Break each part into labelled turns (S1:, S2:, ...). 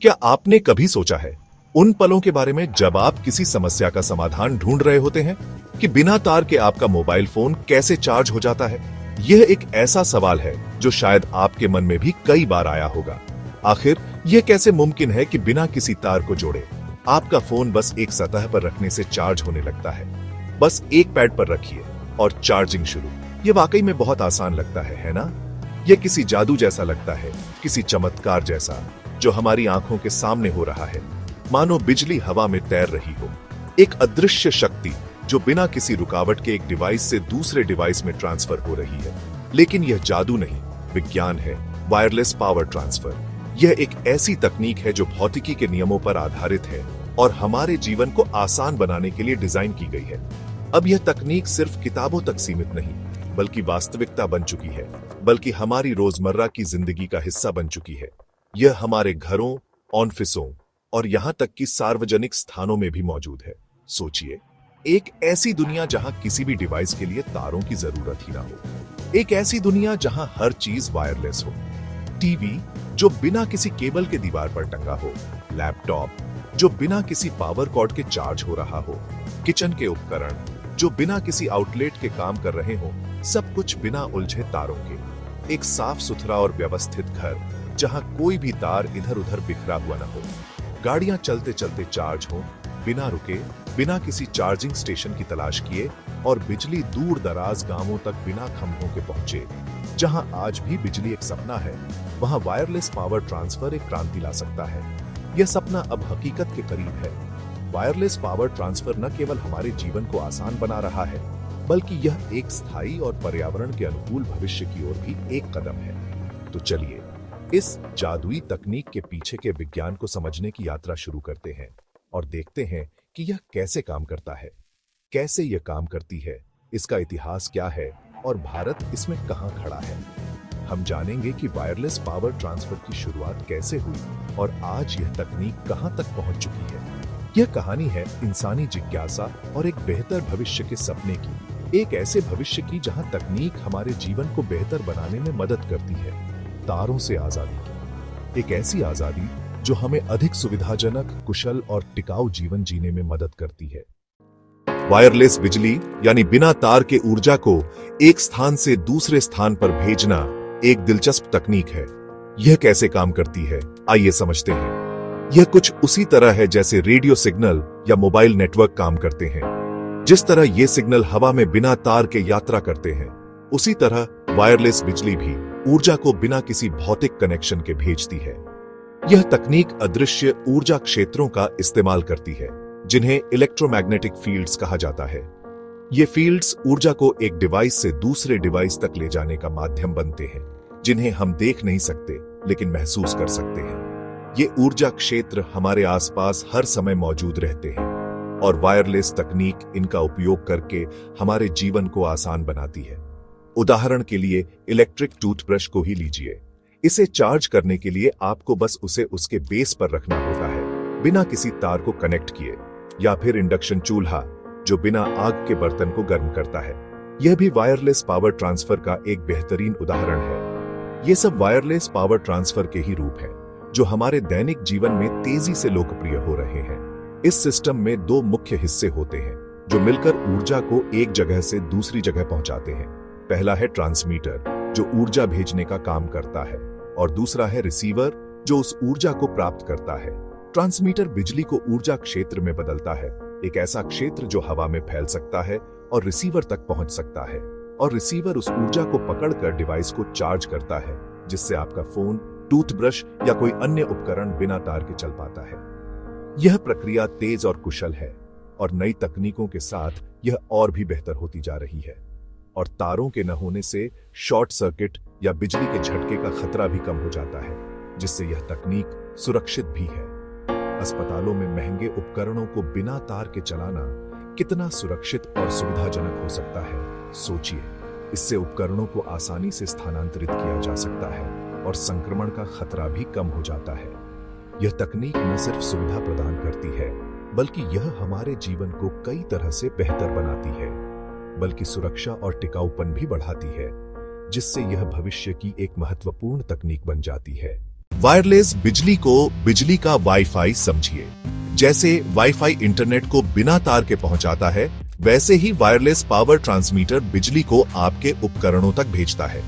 S1: क्या आपने कभी सोचा है उन पलों के बारे में जब आप किसी समस्या का समाधान ढूंढ रहे होते हैं कि बिना तार के आपका मोबाइल फोन कैसे चार्ज हो जाता है? यह एक ऐसा सवाल है जो शायद आपके मन में भी कई बार आया होगा। आखिर यह कैसे मुमकिन है कि बिना किसी तार को जोड़े आपका फोन बस एक सतह पर रखने से चार्ज होने लगता है? बस एक पैड पर रखिए और चार्जिंग शुरू। यह वाकई में बहुत आसान लगता है ना? यह किसी जादू जैसा लगता है, किसी चमत्कार जैसा जो हमारी आंखों के सामने हो रहा है, मानो बिजली हवा में तैर रही हो। एक अदृश्य शक्ति जो बिना किसी रुकावट के एक डिवाइस से दूसरे डिवाइस में ट्रांसफर हो रही है। लेकिन यह जादू नहीं, विज्ञान है, वायरलेस पावर ट्रांसफर। यह एक ऐसी तकनीक है जो भौतिकी के नियमों पर आधारित है और हमारे जीवन को आसान बनाने के लिए डिजाइन की गई है। अब यह तकनीक सिर्फ किताबों तक सीमित नहीं, बल्कि वास्तविकता बन चुकी है, बल्कि हमारी रोजमर्रा की जिंदगी का हिस्सा बन चुकी है। यह हमारे घरों, ऑफिसों और यहां तक कि सार्वजनिक स्थानों में भी मौजूद है। सोचिए, एक ऐसी दुनिया जहां किसी भी डिवाइस के लिए तारों की जरूरत ही ना हो। एक ऐसी दुनिया जहां हर चीज वायरलेस हो। टीवी जो बिना किसी केबल के दीवार पर टंगा हो, लैपटॉप जो बिना किसी पावर कॉर्ड के चार्ज हो रहा हो, किचन के उपकरण जो बिना किसी आउटलेट के काम कर रहे हो, सब कुछ बिना उलझे तारों के। एक साफ सुथरा और व्यवस्थित घर जहां कोई भी तार इधर उधर बिखरा हुआ न हो। गाड़ियां चलते चलते चार्ज हो, बिना रुके, बिना किसी चार्जिंग स्टेशन की तलाश किए, और बिजली दूर दराज गांवों तक बिना खंभों के पहुंचे। जहां आज भी बिजली एक सपना है, वहां वायरलेस पावर ट्रांसफर एक क्रांति ला सकता है। यह सपना अब हकीकत के करीब है। वायरलेस पावर ट्रांसफर न केवल हमारे जीवन को आसान बना रहा है, बल्कि यह एक स्थायी और पर्यावरण के अनुकूल भविष्य की ओर भी एक कदम है। तो चलिए इस जादुई तकनीक के पीछे के विज्ञान को समझने की यात्रा शुरू करते हैं और देखते हैं कि यह कैसे काम करता है, कैसे यह काम करती है, इसका इतिहास क्या है और भारत इसमें कहां खड़ा है। हम जानेंगे कि वायरलेस पावर ट्रांसफर की शुरुआत कैसे हुई और आज यह तकनीक कहां तक पहुंच चुकी है। यह कहानी है इंसानी जिज्ञासा और एक बेहतर भविष्य के सपने की। एक ऐसे भविष्य की जहां तकनीक हमारे जीवन को बेहतर बनाने में मदद करती है। तारों से आजादी की, एक ऐसी आजादी जो हमें अधिक सुविधाजनक, कुशल और टिकाऊ जीवन जीने में मदद करती है। वायरलेस बिजली यानी बिना तार के ऊर्जा को एक स्थान से दूसरे स्थान पर भेजना एक दिलचस्प तकनीक है। यह कैसे काम करती है, आइए समझते हैं। यह कुछ उसी तरह है जैसे रेडियो सिग्नल या मोबाइल नेटवर्क काम करते हैं। जिस तरह ये सिग्नल हवा में बिना तार के यात्रा करते हैं, उसी तरह वायरलेस बिजली भी ऊर्जा को बिना किसी भौतिक कनेक्शन के भेजती है। यह तकनीक अदृश्य ऊर्जा क्षेत्रों का इस्तेमाल करती है, जिन्हें इलेक्ट्रोमैग्नेटिक फील्ड्स कहा जाता है। ये फील्ड्स ऊर्जा को एक डिवाइस से दूसरे डिवाइस तक ले जाने का माध्यम बनते हैं, जिन्हें हम देख नहीं सकते लेकिन महसूस कर सकते हैं। ये ऊर्जा क्षेत्र हमारे आसपास हर समय मौजूद रहते हैं और वायरलेस तकनीक इनका उपयोग करके हमारे जीवन को आसान बनाती है। उदाहरण के लिए इलेक्ट्रिक टूथब्रश को ही लीजिए। इसे चार्ज करने के लिए आपको बस उसे उसके बेस पर रखना होता है, बिना किसी तार को कनेक्ट किए। या फिर इंडक्शन चूल्हा जो बिना आग के बर्तन को गर्म करता है, यह भी वायरलेस पावर ट्रांसफर का एक बेहतरीन उदाहरण है। ये सब वायरलेस पावर ट्रांसफर के ही रूप हैं, जो हमारे दैनिक जीवन में तेजी से लोकप्रिय हो रहे हैं। इस सिस्टम में दो मुख्य हिस्से होते हैं जो मिलकर ऊर्जा को एक जगह से दूसरी जगह पहुंचाते हैं। पहला है ट्रांसमीटर, जो ऊर्जा भेजने का काम करता है, और दूसरा है रिसीवर, जो उस ऊर्जा को प्राप्त करता है। ट्रांसमीटर बिजली को ऊर्जा क्षेत्र में बदलता है, एक ऐसा क्षेत्र जो हवा में फैल सकता है और रिसीवर तक पहुंच सकता है, और रिसीवर उस ऊर्जा को पकड़कर डिवाइस को चार्ज करता है, जिससे आपका फोन, टूथब्रश या कोई अन्य उपकरण बिना तार के चल पाता है। यह प्रक्रिया तेज और कुशल है और नई तकनीकों के साथ यह और भी बेहतर होती जा रही है। और तारों के न होने से शॉर्ट सर्किट या बिजली के झटके का खतरा भी कम हो जाता है, जिससे यह तकनीक सुरक्षित भी है। अस्पतालों में महंगे उपकरणों को बिना तार के चलाना कितना सुरक्षित और सुविधाजनक हो सकता है, सोचिए। इससे उपकरणों को आसानी से स्थानांतरित किया जा सकता है और संक्रमण का खतरा भी कम हो जाता है। यह तकनीक न सिर्फ सुविधा प्रदान करती है, बल्कि यह हमारे जीवन को कई तरह से बेहतर बनाती है, बल्कि सुरक्षा और टिकाऊपन भी बढ़ाती है, जिससे यह भविष्य की एक महत्वपूर्ण तकनीक बन जाती है। वायरलेस बिजली को बिजली का वाईफाई समझिए। जैसे वाईफाई इंटरनेट को बिना तार के पहुंचाता है, वैसे ही वायरलेस पावर ट्रांसमीटर बिजली को आपके उपकरणों तक भेजता है।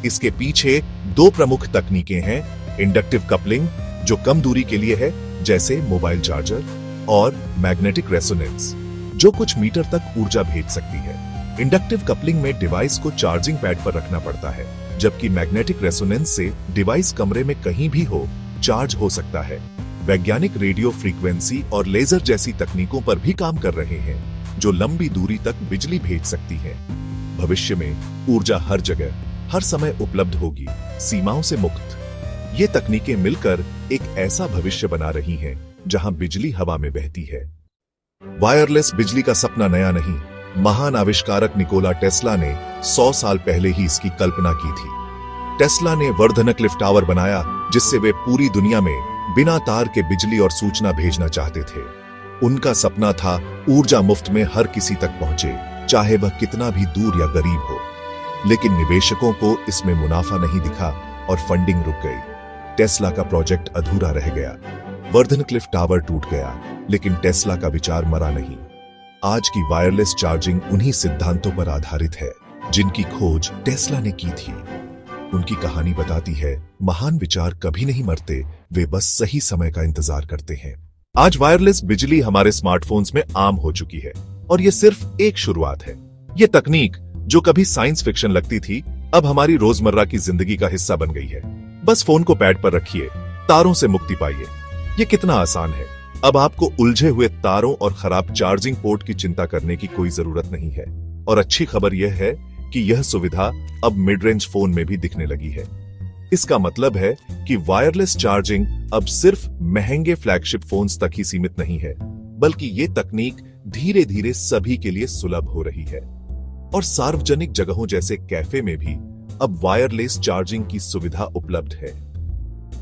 S1: इसके पीछे दो प्रमुख तकनीकें हैं, इंडक्टिव कपलिंग जो कम दूरी के लिए है जैसे मोबाइल चार्जर, और मैग्नेटिक रेजोनेंस जो कुछ मीटर तक ऊर्जा भेज सकती है। इंडक्टिव कपलिंग में डिवाइस को चार्जिंग पैड पर रखना पड़ता है, जबकि मैग्नेटिक रेजोनेंस से डिवाइस कमरे में कहीं भी हो चार्ज हो सकता है। वैज्ञानिक रेडियो फ्रीक्वेंसी और लेजर जैसी तकनीकों पर भी काम कर रहे हैं जो लंबी दूरी तक बिजली भेज सकती है। भविष्य में ऊर्जा हर जगह हर समय उपलब्ध होगी, सीमाओं से मुक्त। ये तकनीकें मिलकर एक ऐसा भविष्य बना रही हैं जहां बिजली हवा में बहती है। वायरलेस बिजली का सपना नया नहीं, महान आविष्कारक निकोला टेस्ला ने 100 साल पहले ही इसकी कल्पना की थी। टेस्ला ने वर्धनक्लिफ टावर बनाया जिससे वे पूरी दुनिया में बिना तार के बिजली और सूचना भेजना चाहते थे। उनका सपना था ऊर्जा मुफ्त में हर किसी तक पहुंचे, चाहे वह कितना भी दूर या गरीब हो। लेकिन निवेशकों को इसमें मुनाफा नहीं दिखा और फंडिंग रुक गई। टेस्ला का प्रोजेक्ट अधूरा रह गया। वर्धनक्लिफ टावर टूट गया, लेकिन टेस्ला का विचार मरा नहीं। आज की वायरलेस चार्जिंग उन्हीं सिद्धांतों पर आधारित है जिनकी खोज टेस्ला ने की थी। उनकी कहानी बताती है, महान विचार कभी नहीं मरते, वे बस सही समय का इंतजार करते हैं। आज वायरलेस बिजली हमारे स्मार्टफोन्स में आम हो चुकी है और यह सिर्फ एक शुरुआत है। यह तकनीक जो कभी साइंस फिक्शन लगती थी, अब हमारी रोजमर्रा की जिंदगी का हिस्सा बन गई है। बस फोन को पैड पर रखिए, तारों से मुक्ति पाइए। यह कितना आसान है। अब आपको उलझे हुए तारों और खराब चार्जिंग पोर्ट की चिंता करने की कोई जरूरत नहीं है। और अच्छी खबर यह है कि यह सुविधा अब मिड रेंज फोन में भी दिखने लगी है। इसका मतलब है कि वायरलेस चार्जिंग अब सिर्फ महंगे फ्लैगशिप फोन्स तक ही सीमित नहीं है, बल्कि ये तकनीक धीरे धीरे सभी के लिए सुलभ हो रही है। और सार्वजनिक जगहों जैसे कैफे में भी अब वायरलेस चार्जिंग की सुविधा उपलब्ध है।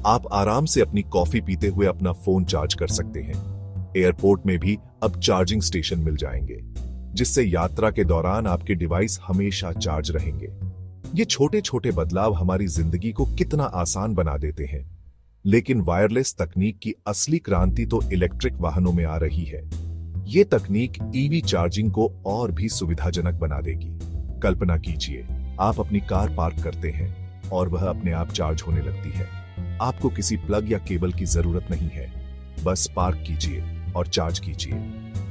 S1: आप आराम से अपनी कॉफी पीते हुए अपना फोन चार्ज कर सकते हैं। एयरपोर्ट में भी अब चार्जिंग स्टेशन मिल जाएंगे, जिससे यात्रा के दौरान आपके डिवाइस हमेशा चार्ज रहेंगे। ये छोटे छोटे बदलाव हमारी जिंदगी को कितना आसान बना देते हैं। लेकिन वायरलेस तकनीक की असली क्रांति तो इलेक्ट्रिक वाहनों में आ रही है। ये तकनीक ईवी चार्जिंग को और भी सुविधाजनक बना देगी। कल्पना कीजिए, आप अपनी कार पार्क करते हैं और वह अपने आप चार्ज होने लगती है। आपको किसी प्लग या केबल की जरूरत नहीं है। बस पार्क कीजिए और चार्ज कीजिए।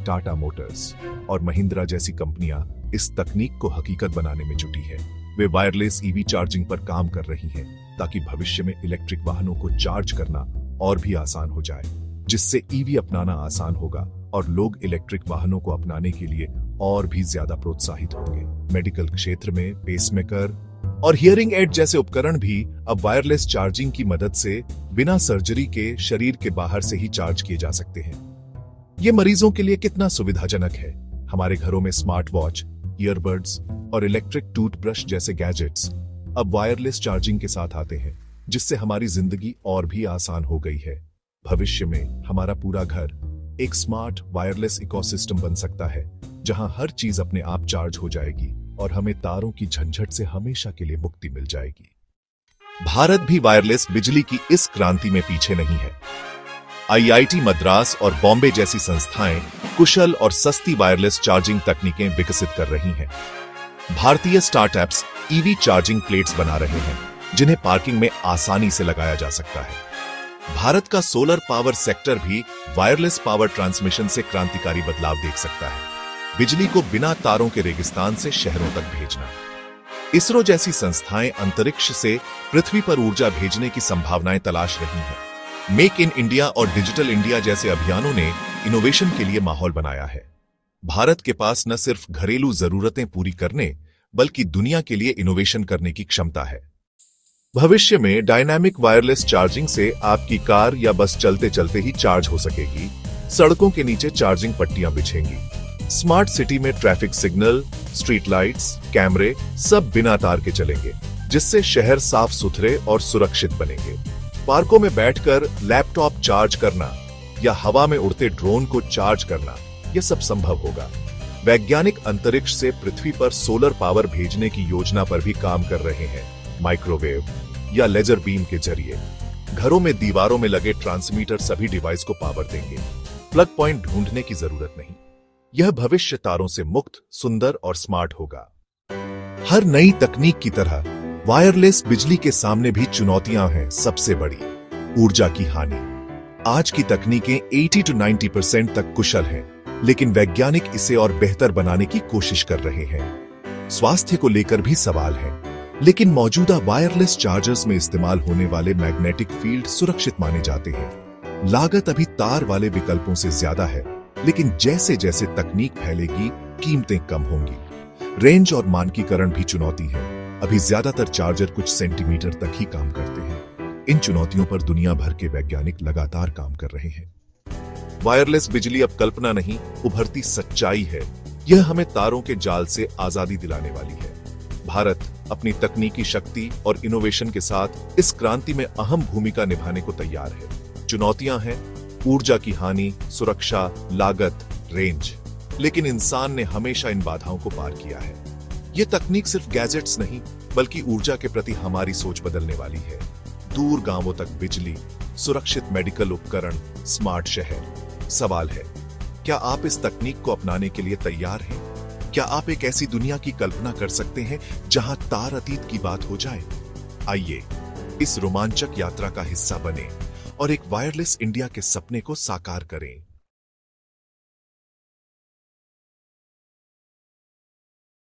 S1: टाटा मोटर्स और महिंद्रा जैसी कंपनियां इस तकनीक को हकीकत बनाने में जुटी है। वे वायरलेस ईवी चार्जिंग पर काम कर रही हैं ताकि भविष्य में इलेक्ट्रिक वाहनों को चार्ज करना और भी आसान हो जाए, जिससे ईवी अपनाना आसान होगा और लोग इलेक्ट्रिक वाहनों को अपनाने के लिए और भी ज्यादा प्रोत्साहित होंगे। मेडिकल क्षेत्र में पेसमेकर और हियरिंग एड जैसे उपकरण भी अब वायरलेस चार्जिंग की मदद से बिना सर्जरी के शरीर के बाहर से ही चार्ज किए जा सकते हैं। ये मरीजों के लिए कितना सुविधाजनक है। हमारे घरों में स्मार्ट वॉच, ईयरबड्स और इलेक्ट्रिक टूथब्रश जैसे गैजेट्स अब वायरलेस चार्जिंग के साथ आते हैं, जिससे हमारी जिंदगी और भी आसान हो गई है। भविष्य में हमारा पूरा घर एक स्मार्ट वायरलेस इकोसिस्टम बन सकता है, जहां हर चीज अपने आप चार्ज हो जाएगी और हमें तारों की झंझट से हमेशा के लिए मुक्ति मिल जाएगी। भारत भी वायरलेस बिजली की इस क्रांति में पीछे नहीं है। आईआईटी मद्रास और बॉम्बे जैसी संस्थाएं कुशल और सस्ती वायरलेस चार्जिंग तकनीकें विकसित कर रही हैं। भारतीय स्टार्टअप्स ईवी चार्जिंग प्लेट्स बना रहे हैं, जिन्हें पार्किंग में आसानी से लगाया जा सकता है। भारत का सोलर पावर सेक्टर भी वायरलेस पावर ट्रांसमिशन से क्रांतिकारी बदलाव देख सकता है। बिजली को बिना तारों के रेगिस्तान से शहरों तक भेजना। इसरो जैसी संस्थाएं अंतरिक्ष से पृथ्वी पर ऊर्जा भेजने की संभावनाएं तलाश रही हैं। मेक इन इंडिया और डिजिटल इंडिया जैसे अभियानों ने इनोवेशन के लिए माहौल बनाया है। भारत के पास न सिर्फ घरेलू जरूरतें पूरी करने, बल्कि दुनिया के लिए इनोवेशन करने की क्षमता है। भविष्य में डायनामिक वायरलेस चार्जिंग से आपकी कार या बस चलते चलते ही चार्ज हो सकेगी। सड़कों के नीचे चार्जिंग पट्टियां बिछेंगी। स्मार्ट सिटी में ट्रैफिक सिग्नल, स्ट्रीट लाइट्स, कैमरे सब बिना तार के चलेंगे, जिससे शहर साफ सुथरे और सुरक्षित बनेंगे। पार्कों में बैठकर लैपटॉप चार्ज करना या हवा में उड़ते ड्रोन को चार्ज करना, यह सब संभव होगा। वैज्ञानिक अंतरिक्ष से पृथ्वी पर सोलर पावर भेजने की योजना पर भी काम कर रहे हैं, माइक्रोवेव या लेजर बीम के जरिए। घरों में दीवारों में लगे ट्रांसमीटर सभी डिवाइस को पावर देंगे। प्लग पॉइंट ढूंढने की जरूरत नहीं। यह भविष्य तारों से मुक्त, सुंदर और स्मार्ट होगा। हर नई तकनीक की तरह वायरलेस बिजली के सामने भी चुनौतियां हैं। सबसे बड़ी, ऊर्जा की हानि। आज की तकनीकें 80 to 90% तक कुशल हैं, लेकिन वैज्ञानिक इसे और बेहतर बनाने की कोशिश कर रहे हैं। स्वास्थ्य को लेकर भी सवाल है, लेकिन मौजूदा वायरलेस चार्जर्स में इस्तेमाल होने वाले मैग्नेटिक फील्ड सुरक्षित माने जाते हैं। लागत अभी तार वाले विकल्पों से ज्यादा है, लेकिन जैसे जैसे तकनीक फैलेगी, कीमतें कम होंगी। रेंज और मानकीकरण भी चुनौती है। अभी ज्यादातर चार्जर कुछ सेंटीमीटर तक ही काम करते हैं। इन चुनौतियों पर दुनिया भर के वैज्ञानिक लगातार काम कर रहे हैं। वायरलेस बिजली अब कल्पना नहीं, उभरती सच्चाई है। यह हमें तारों के जाल से आजादी दिलाने वाली है। भारत अपनी तकनीकी शक्ति और इनोवेशन के साथ इस क्रांति में अहम भूमिका निभाने को तैयार है। चुनौतियां हैं ऊर्जा की हानि, सुरक्षा, लागत, रेंज, लेकिन इंसान ने हमेशा इन बाधाओं को पार किया है। यह तकनीक सिर्फ गैजेट्स नहीं, बल्कि ऊर्जा के प्रति हमारी सोच बदलने वाली है। दूर गांवों तक बिजली, सुरक्षित मेडिकल उपकरण, स्मार्ट शहर। सवाल है, क्या आप इस तकनीक को अपनाने के लिए तैयार हैं? क्या आप एक ऐसी दुनिया की कल्पना कर सकते हैं जहां तार अतीत की बात हो जाए? आइए इस रोमांचक यात्रा का हिस्सा बने और एक वायरलेस इंडिया के सपने को साकार करें।